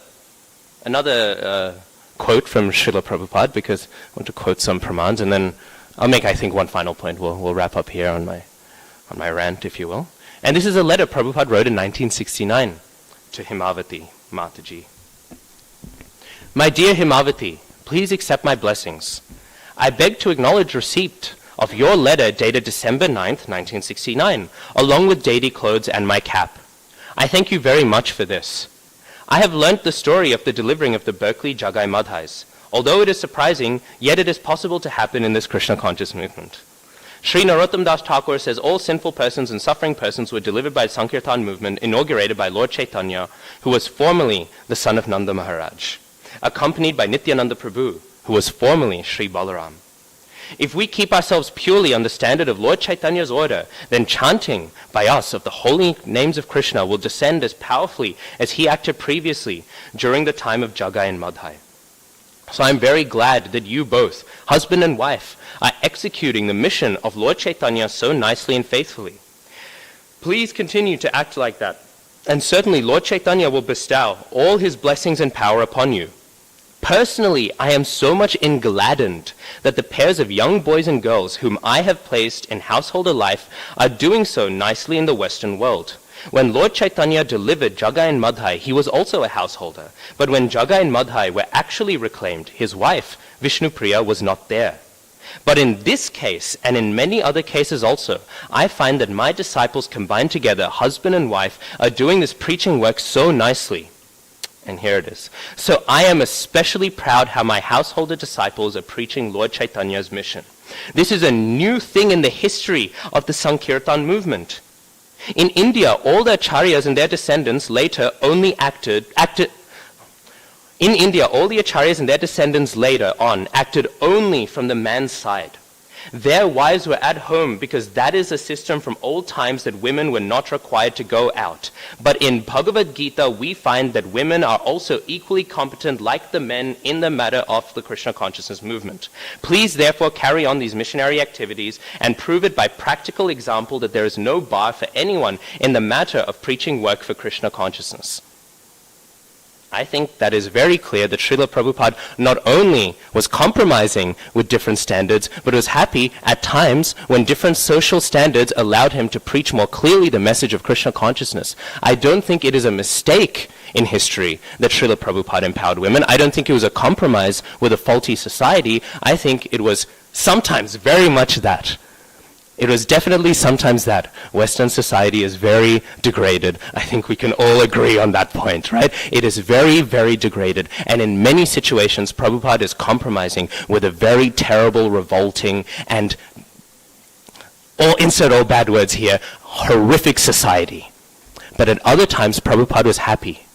quote from Srila Prabhupada, because I want to quote some pramans, and then I'll make, I think, one final point. We'll wrap up here on my rant, if you will. And this is a letter Prabhupada wrote in 1969 to Himavati Mataji. My dear Himavati, please accept my blessings. I beg to acknowledge receipt of your letter dated December 9th, 1969, along with daily clothes and my cap. I thank you very much for this. I have learnt the story of the delivering of the Berkeley Jagai Madhais. Although it is surprising, yet it is possible to happen in this Krishna conscious movement. Sri Narottam Das Thakur says all sinful persons and suffering persons were delivered by the Sankirtan movement inaugurated by Lord Chaitanya, who was formerly the son of Nanda Maharaj, accompanied by Nityananda Prabhu, who was formerly Sri Balaram. If we keep ourselves purely on the standard of Lord Chaitanya's order, then chanting by us of the holy names of Krishna will descend as powerfully as he acted previously during the time of Jagai and Madhai. So I'm very glad that you both, husband and wife, are executing the mission of Lord Chaitanya so nicely and faithfully. Please continue to act like that, and certainly Lord Chaitanya will bestow all his blessings and power upon you. Personally, I am so much engladdened that the pairs of young boys and girls whom I have placed in householder life are doing so nicely in the Western world. When Lord Chaitanya delivered Jagai and Madhai, he was also a householder. But when Jagai and Madhai were actually reclaimed, his wife, Vishnupriya, was not there. But in this case, and in many other cases also, I find that my disciples combined together, husband and wife, are doing this preaching work so nicely. And here it is. So I am especially proud how my householder disciples are preaching Lord Chaitanya's mission. This is a new thing in the history of the Sankirtan movement. In India, all the acharyas and their descendants later only In India, all the acharyas and their descendants later on acted only from the man's side. Their wives were at home because that is a system from old times that women were not required to go out. But in Bhagavad Gita, we find that women are also equally competent like the men in the matter of the Krishna consciousness movement. Please therefore carry on these missionary activities and prove it by practical example that there is no bar for anyone in the matter of preaching work for Krishna consciousness. I think that is very clear that Srila Prabhupada not only was compromising with different standards, but was happy at times when different social standards allowed him to preach more clearly the message of Krishna consciousness. I don't think it is a mistake in history that Srila Prabhupada empowered women. I don't think it was a compromise with a faulty society. I think it was sometimes very much that. It was definitely sometimes that. Western society is very degraded. I think we can all agree on that point, right? It is very, very degraded. And in many situations, Prabhupada is compromising with a very terrible, revolting, and insert all bad words here, horrific society. But at other times, Prabhupada was happy.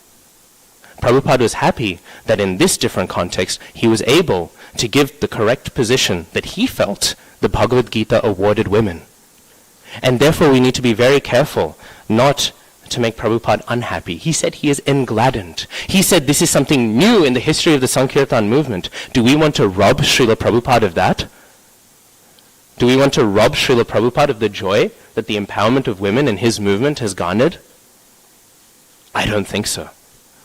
Prabhupada was happy that in this different context, he was able to give the correct position that he felt the Bhagavad Gita awarded women. And therefore we need to be very careful not to make Prabhupada unhappy. He said he is engladdened. He said this is something new in the history of the Sankirtan movement. Do we want to rob Srila Prabhupada of that? Do we want to rob Srila Prabhupada of the joy that the empowerment of women in his movement has garnered? I don't think so.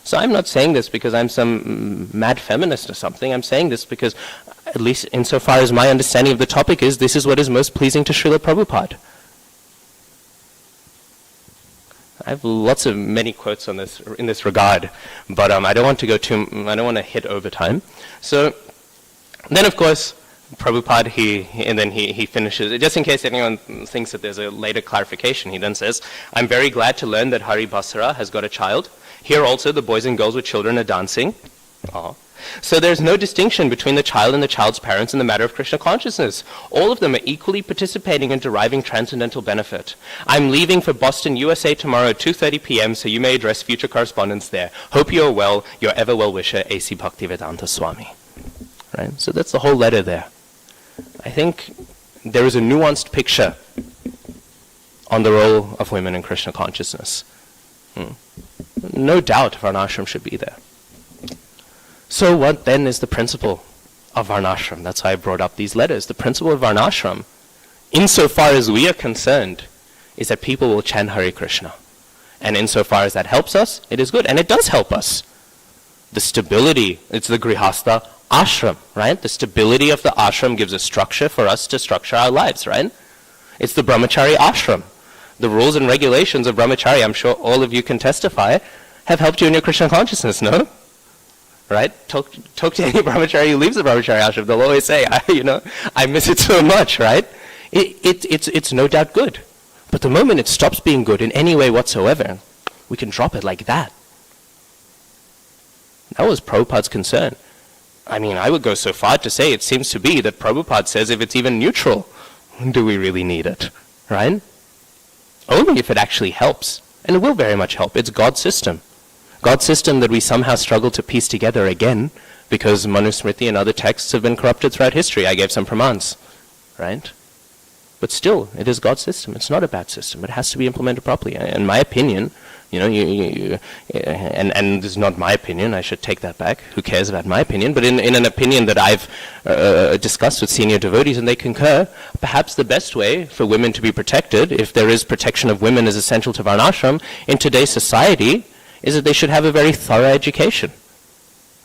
So I'm not saying this because I'm some mad feminist or something. I'm saying this because, at least insofar as my understanding of the topic is, this is what is most pleasing to Srila Prabhupada. I have many quotes on this in this regard, but I don't want to hit overtime. So then, of course, Prabhupada, he finishes, just in case anyone thinks that there's a later clarification, he then says, I'm very glad to learn that Hari Basara has got a child. Here also the boys and girls with children are dancing. Aww. So there's no distinction between the child and the child's parents in the matter of Krishna consciousness. All of them are equally participating in deriving transcendental benefit. I'm leaving for Boston, USA tomorrow at 2:30 p.m. so you may address future correspondence there. Hope you are well. Your ever well-wisher, A.C. Bhaktivedanta Swami. Right? So that's the whole letter there. I think there is a nuanced picture on the role of women in Krishna consciousness. No doubt Varnashram should be there. So what then is the principle of Varnashram? That's why I brought up these letters. The principle of Varnashram, insofar as we are concerned, is that people will chant Hare Krishna. And insofar as that helps us, it is good. And it does help us. The stability, it's the Grihastha ashram, right? The stability of the ashram gives a structure for us to structure our lives, right? It's the brahmachari ashram. The rules and regulations of brahmachari, I'm sure all of you can testify, have helped you in your Krishna consciousness, no? Right? Talk to any brahmachari who leaves the brahmachari ashram. They'll always say, I miss it so much, right? It's no doubt good. But the moment it stops being good in any way whatsoever, we can drop it like that. That was Prabhupada's concern. I mean, I would go so far to say it seems to be that Prabhupada says if it's even neutral, do we really need it? Right? Only if it actually helps. And it will very much help. It's God's system. God's system that we somehow struggle to piece together again because Manusmriti and other texts have been corrupted throughout history. I gave some pramans. Right? But still, it is God's system. It's not a bad system. It has to be implemented properly. In my opinion, and this is not my opinion, I should take that back. Who cares about my opinion? But in an opinion that I've discussed with senior devotees and they concur, perhaps the best way for women to be protected, if there is protection of women as essential to Varnashram, in today's society, is that they should have a very thorough education.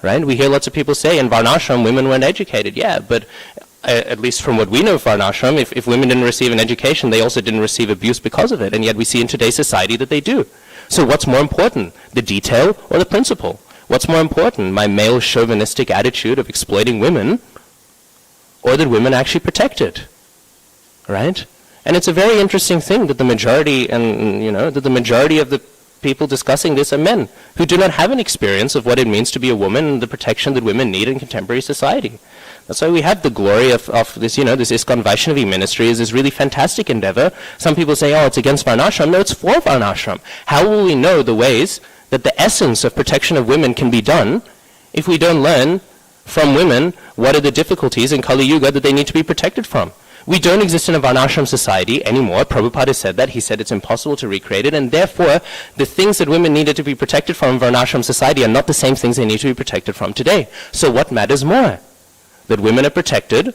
Right? We hear lots of people say in Varnashram women weren't educated. Yeah, but at least from what we know of Varnashram, if women didn't receive an education, they also didn't receive abuse because of it. And yet we see in today's society that they do. So what's more important, the detail or the principle? What's more important, my male chauvinistic attitude of exploiting women, or that women are actually protected, right? And it's a very interesting thing that the majority, that the majority of the people discussing this are men who do not have an experience of what it means to be a woman and the protection that women need in contemporary society. That's why we have the glory of this, this ISKCON Vaishnavi ministry is this really fantastic endeavor. Some people say, oh, it's against Varnashram. No, it's for Varnashram. How will we know the ways that the essence of protection of women can be done if we don't learn from women what are the difficulties in Kali Yuga that they need to be protected from? We don't exist in a Varnashram society anymore. Prabhupada has said that. He said it's impossible to recreate it, and therefore the things that women needed to be protected from in Varnashram society are not the same things they need to be protected from today. So what matters more? That women are protected,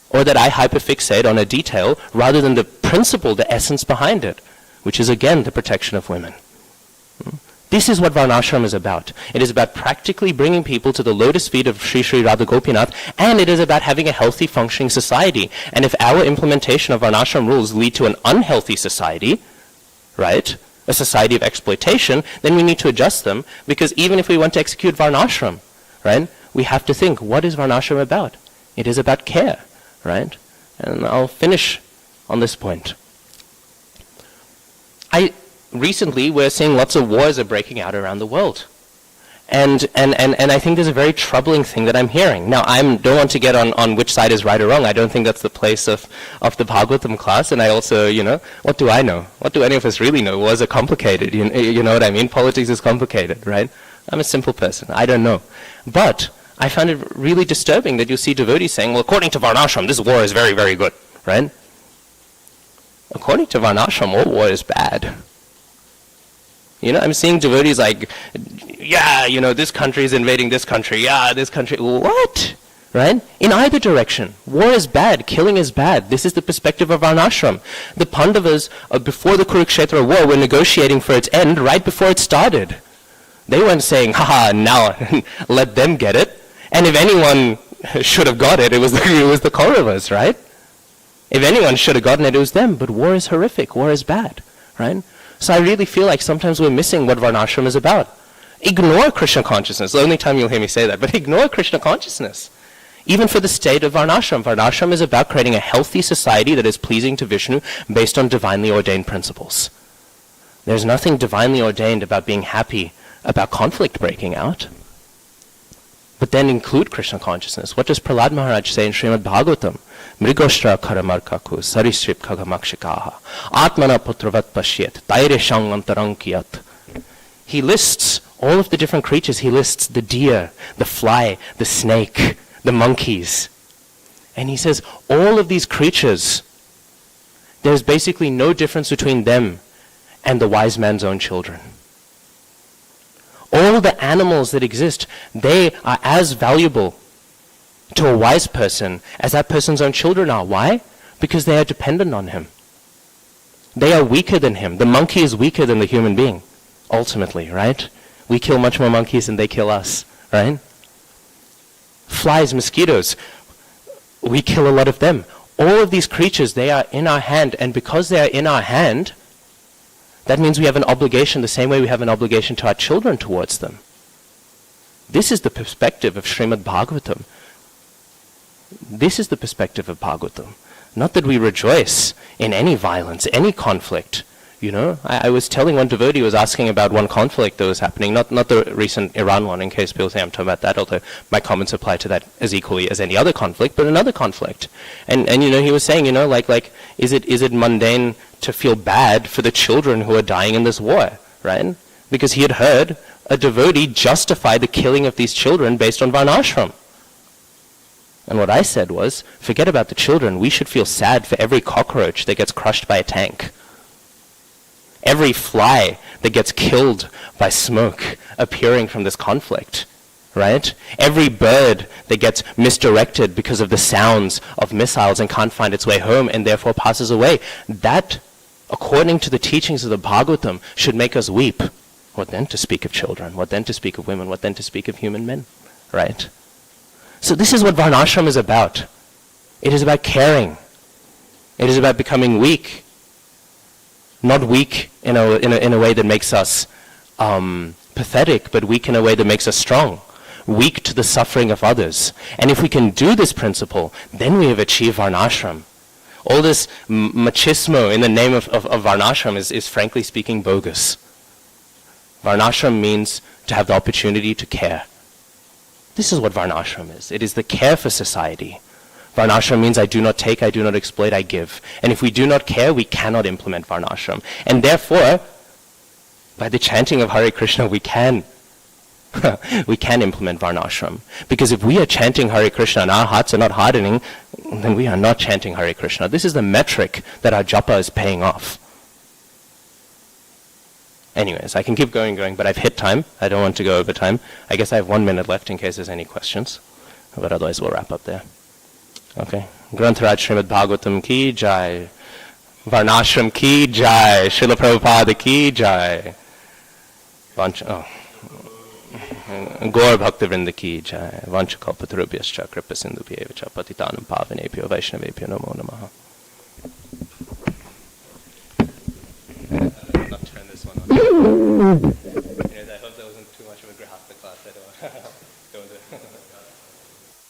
or that I hyperfixate on a detail rather than the principle, the essence behind it, which is again the protection of women. This is what Varnashram is about. It is about practically bringing people to the lotus feet of Sri Sri Radha Gopinath, and it is about having a healthy functioning society. And if our implementation of Varnashram rules lead to an unhealthy society, right, a society of exploitation, then we need to adjust them, because even if we want to execute Varnashram, right, we have to think, what is Varnashram about? It is about care, right? And I'll finish on this point. Recently, we're seeing lots of wars are breaking out around the world. And I think there's a very troubling thing that I'm hearing. Now, I don't want to get on which side is right or wrong. I don't think that's the place of the Bhagavatam class. And I also, what do I know? What do any of us really know? Wars are complicated. You know what I mean? Politics is complicated, right? I'm a simple person. I don't know. But I find it really disturbing that you see devotees saying, well, according to Varnashram, this war is very, very good, right? According to Varnashram, all war is bad. I'm seeing devotees like, this country is invading this country, this country, what? Right? In either direction. War is bad, killing is bad. This is the perspective of Varnashram. The Pandavas, before the Kurukshetra war, were negotiating for its end right before it started. They weren't saying, haha, now let them get it. And if anyone should have got it, it was the Kauravas, right? If anyone should have gotten it, it was them. But war is horrific, war is bad, right? So I really feel like sometimes we're missing what Varnashram is about. Ignore Krishna consciousness. The only time you'll hear me say that, but ignore Krishna consciousness. Even for the state of Varnashram. Varnashram is about creating a healthy society that is pleasing to Vishnu based on divinely ordained principles. There's nothing divinely ordained about being happy about conflict breaking out. But then include Krishna consciousness. What does Prahlad Maharaj say in Srimad Bhagavatam? Mrigoshtra karamarkaku sarishrip kagamakshikaha atmana putravat pashyet taire shangantarankyat. He lists all of the different creatures. He lists the deer, the fly, the snake, the monkeys. And he says, all of these creatures, there's basically no difference between them and the wise man's own children. All the animals that exist, they are as valuable to a wise person as that person's own children are. Why? Because they are dependent on him. They are weaker than him. The monkey is weaker than the human being, ultimately, right? We kill much more monkeys than they kill us, right? Flies, mosquitoes, we kill a lot of them. All of these creatures, they are in our hand, and because they are in our hand, that means we have an obligation the same way we have an obligation to our children towards them. This is the perspective of Srimad Bhagavatam. This is the perspective of Bhagavatam. Not that we rejoice in any violence, any conflict. I was telling one devotee who was asking about one conflict that was happening, not the recent Iran one, in case people say I'm talking about that, although my comments apply to that as equally as any other conflict, but another conflict. And he was saying, is it mundane to feel bad for the children who are dying in this war, right? Because he had heard a devotee justify the killing of these children based on Varnashram. And what I said was, forget about the children. We should feel sad for every cockroach that gets crushed by a tank. Every fly that gets killed by smoke appearing from this conflict, right? Every bird that gets misdirected because of the sounds of missiles and can't find its way home and therefore passes away. That, according to the teachings of the Bhagavatam, should make us weep. What then to speak of children? What then to speak of women? What then to speak of human men, right? So this is what Varnashram is about. It is about caring. It is about becoming weak. Not weak in a way that makes us pathetic, but weak in a way that makes us strong. Weak to the suffering of others. And if we can do this principle, then we have achieved Varnashram. All this machismo in the name of Varnashram is frankly speaking bogus. Varnashram means to have the opportunity to care. This is what Varnashram is. It is the care for society. Varnashram means I do not take, I do not exploit, I give. And if we do not care, we cannot implement Varnashram. And therefore, by the chanting of Hare Krishna, we can implement Varnashram. Because if we are chanting Hare Krishna and our hearts are not hardening, then we are not chanting Hare Krishna. This is the metric that our japa is paying off. Anyways, I can keep going, but I've hit time. I don't want to go over time. I guess I have 1 minute left in case there's any questions. But otherwise we'll wrap up there. Okay. Grantharaj Srimad Bhagavatam ki jai. Varnashram ki jai. Srila Prabhupada ki jai. Gaur Bhaktivinoda ki jai. Vanchakalpatarubhyascha kripa sindhubhyeva patitanam pavanebhyo vaishnavebhyo namo namaha. Not turn this one on.